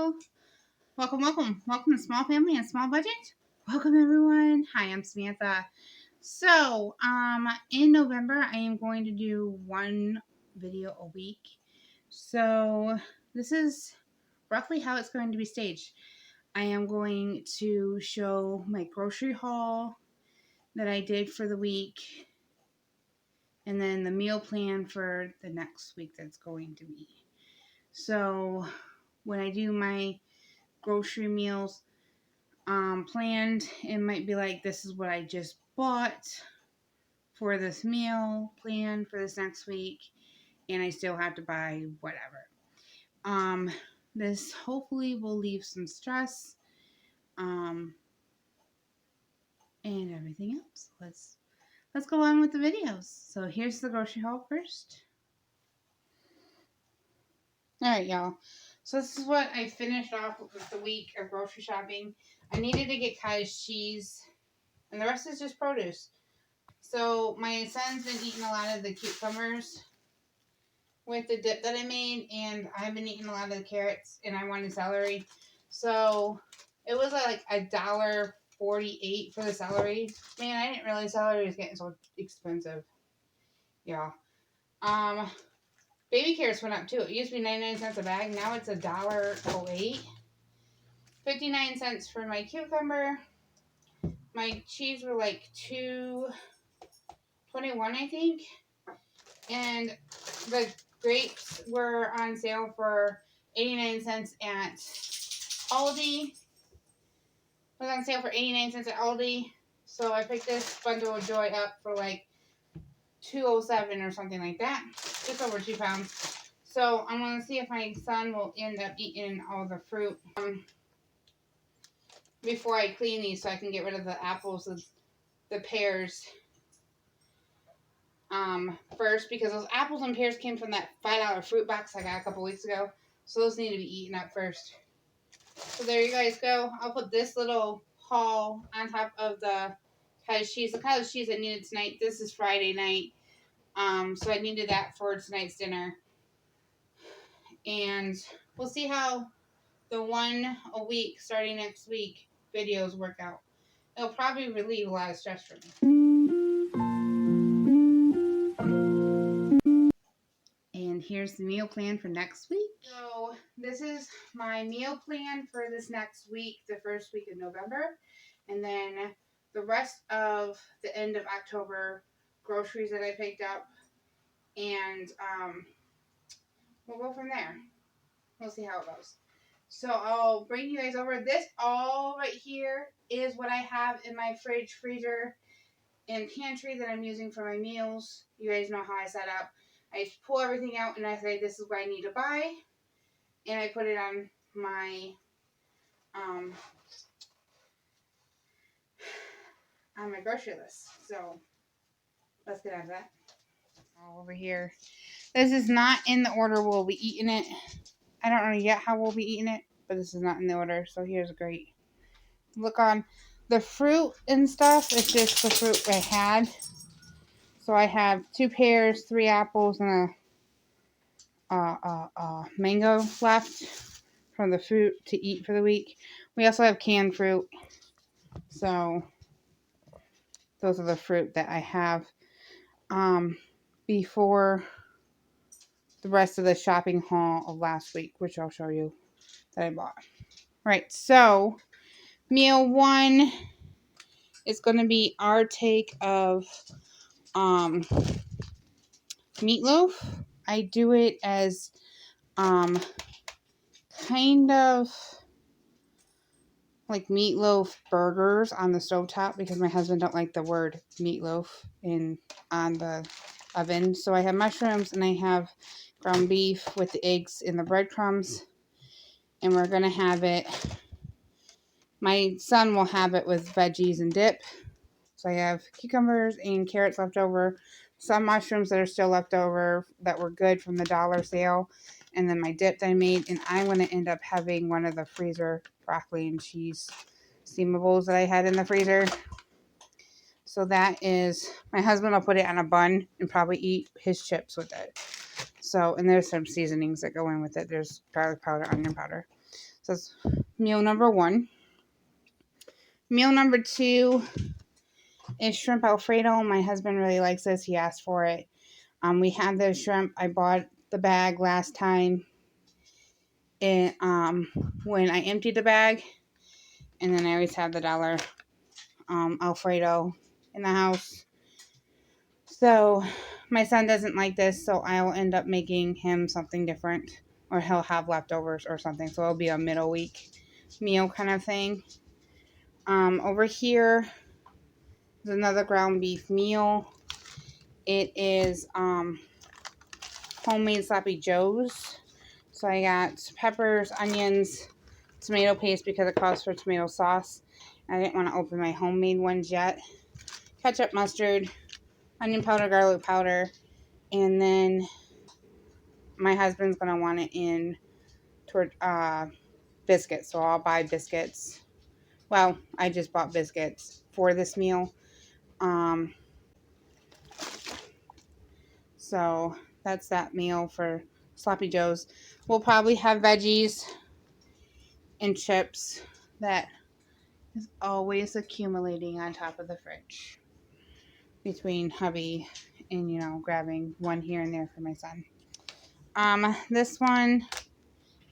Hello. Welcome to Small Family and Small Budget. Welcome everyone. Hi, I'm Samantha. So, in November I am going to do one video a week. So, this is roughly how it's going to be staged. I am going to show my grocery haul that I did for the week, and then the meal plan for the next week that's going to be. So, when I do my grocery meals planned, it might be like, this is what I just bought for this meal plan for this next week, and I still have to buy whatever. This hopefully will leave some stress and everything else. Let's go on with the videos. So here's the grocery haul first. Alright, y'all. So this is what I finished off with the week of grocery shopping. I needed to get cottage cheese, and the rest is just produce. So my son's been eating a lot of the cucumbers with the dip that I made, and I've been eating a lot of the carrots, and I wanted celery. So it was like $1.48 for the celery. Man, I didn't realize celery was getting so expensive. Yeah. Baby carrots went up too. It used to be 99 cents a bag. Now it's $1.08. 59 cents for my cucumber. My cheese were like $2.21, I think. And the grapes were on sale for 89 cents at Aldi. It was on sale for 89 cents at Aldi. So I picked this bundle of joy up for like $2.07 or something like that. Just over 2 pounds. So I'm going to see if my son will end up eating all the fruit before I clean these, so I can get rid of the apples and the pears first, because those apples and pears came from that $5 fruit box I got a couple weeks ago. So those need to be eaten up first. So there you guys go. I'll put this little haul on top of the cottage cheese. The cottage cheese I needed tonight. This is Friday night. So I needed that for tonight's dinner. And we'll see how the one a week starting next week videos work out. It'll probably relieve a lot of stress for me. And here's the meal plan for next week. So this is my meal plan for this next week, the first week of November. And then the rest of the end of October groceries that I picked up. And we'll go from there. We'll see how it goes. So I'll bring you guys over. This all right here is what I have in my fridge, freezer, and pantry that I'm using for my meals. You guys know how I set up. I just pull everything out and I say, this is what I need to buy. And I put it on my grocery list. So let's get on to that. All over here. This is not in the order we'll be eating it. I don't know yet how we'll be eating it, but this is not in the order. So here's a great look on the fruit and stuff. It's just the fruit I had. So I have 2 pears, 3 apples, and a mango left from the fruit to eat for the week. We also have canned fruit. So those are the fruit that I have before the rest of the shopping haul of last week, which I'll show you that I bought. Right, so meal 1 is going to be our take of meatloaf. I do it as kind of like meatloaf burgers on the stovetop, because my husband don't like the word meatloaf on the oven. So I have mushrooms and I have ground beef with the eggs and the breadcrumbs, and we're gonna have it. My son will have it with veggies and dip. So I have cucumbers and carrots left over, some mushrooms that are still left over that were good from the dollar sale, and then my dip that I made. And I'm going to end up having one of the freezer broccoli and cheese steamables that I had in the freezer. So that is, my husband will put it on a bun and probably eat his chips with it. So, and there's some seasonings that go in with it. There's garlic powder, onion powder. So it's meal number 1. Meal number 2 is shrimp Alfredo. My husband really likes this. He asked for it. We have the shrimp. I bought the bag last time. When I emptied the bag, and then I always have the dollar Alfredo in the house. So my son doesn't like this, so I will end up making him something different, or he'll have leftovers or something. So it'll be a middle week meal kind of thing. Over here is another ground beef meal. It is homemade sloppy joes. So I got peppers, onions, tomato paste because it calls for tomato sauce. I didn't want to open my homemade ones yet. Ketchup, mustard, onion powder, garlic powder, and then my husband's going to want it in toward biscuits, so I'll buy biscuits. Well, I just bought biscuits for this meal. So that's that meal for sloppy joes. We'll probably have veggies and chips that is always accumulating on top of the fridge between hubby and, grabbing one here and there for my son. This one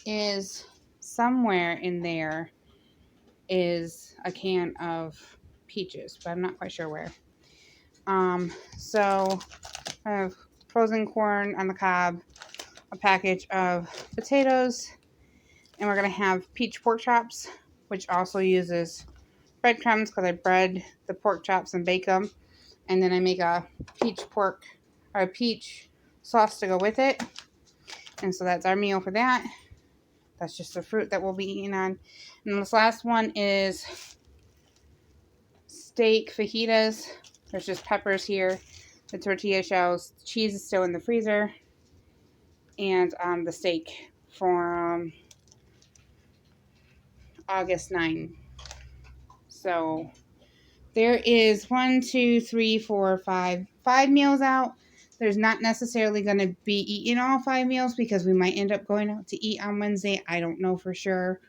is somewhere in there is a can of peaches, but I'm not quite sure where. So I have frozen corn on the cob, a package of potatoes, and we're going to have peach pork chops, which also uses breadcrumbs because I bread the pork chops and bake them, and then I make a peach sauce to go with it. And so that's our meal for that. That's just the fruit that we'll be eating on. And this last one is steak fajitas. There's just peppers here, the tortilla shells, the cheese is still in the freezer, and the steak from August 9. So there is 5 meals out. There's not necessarily going to be eating all 5 meals because we might end up going out to eat on Wednesday. I don't know for sure.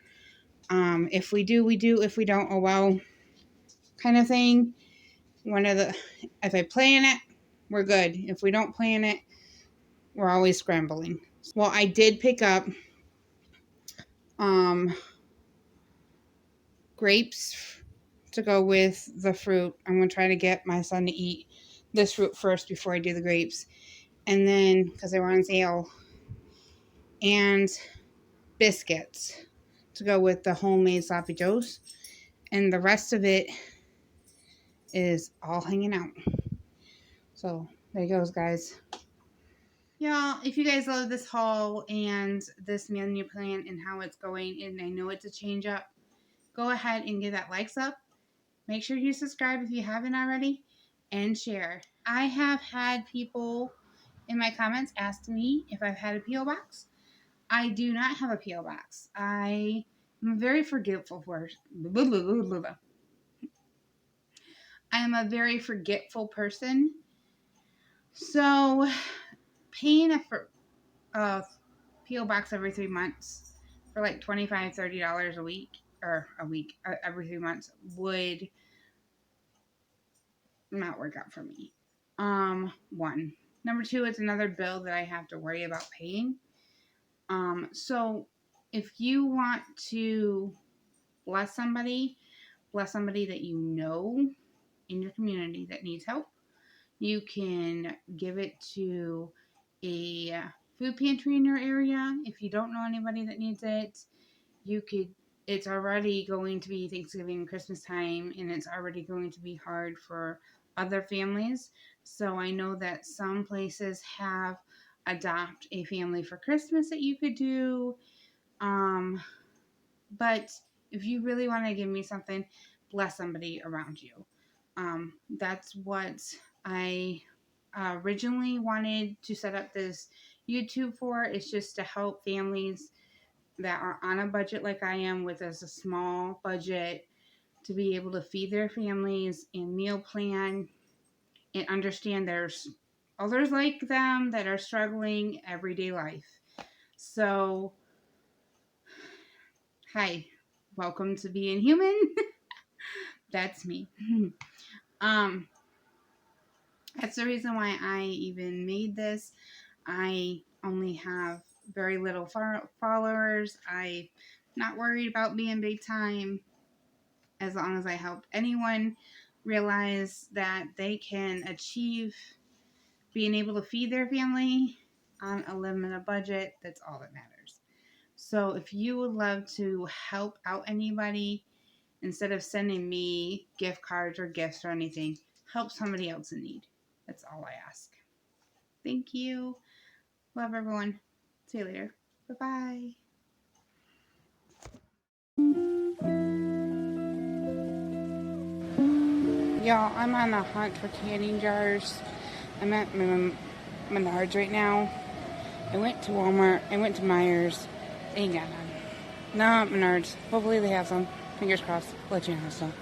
If we do, we do. If we don't, oh well, kind of thing. If I plan it, we're good. If we don't plan it, we're always scrambling. Well, I did pick up grapes to go with the fruit. I'm going to try to get my son to eat this fruit first before I do the grapes. And then, because they were on sale, and biscuits to go with the homemade sloppy joes. And the rest of it is all hanging out. So there you goes, guys. Y'all, if you guys love this haul and this menu plan and how it's going, and I know it's a change up, go ahead and give that likes up. Make sure you subscribe if you haven't already, and share. I have had people in my comments ask me if I've had a P.O. box. I do not have a P.O. box. I am a very forgetful person. I am a very forgetful person. So paying a P.O. box every 3 months for like $25, $30 a week, or every 3 months would not work out for me. One. Number 2, it's another bill that I have to worry about paying. So if you want to bless somebody that you know in your community that needs help, you can give it to a food pantry in your area. If you don't know anybody that needs it, it's already going to be Thanksgiving and Christmas time, and it's already going to be hard for other families. So I know that some places have adopt a family for Christmas that you could do. But if you really want to give me something, bless somebody around you. That's what I originally wanted to set up this YouTube for. It's just to help families that are on a budget like I am, with as a small budget, to be able to feed their families and meal plan and understand there's others like them that are struggling everyday life. So Hi, welcome to being human. That's me. um, that's the reason why I even made this. I only have very little followers. I'm not worried about being big time as long as I help anyone realize that they can achieve being able to feed their family on a limited budget. That's all that matters. So if you would love to help out anybody, instead of sending me gift cards or gifts or anything, help somebody else in need. That's all I ask. Thank you. Love everyone. See you later. Bye bye. Y'all, I'm on a hunt for canning jars. I'm at Menards right now. I went to Walmart. I went to Myers. They ain't got none. No, Menards. Hopefully they have some. Fingers crossed. Let you know so.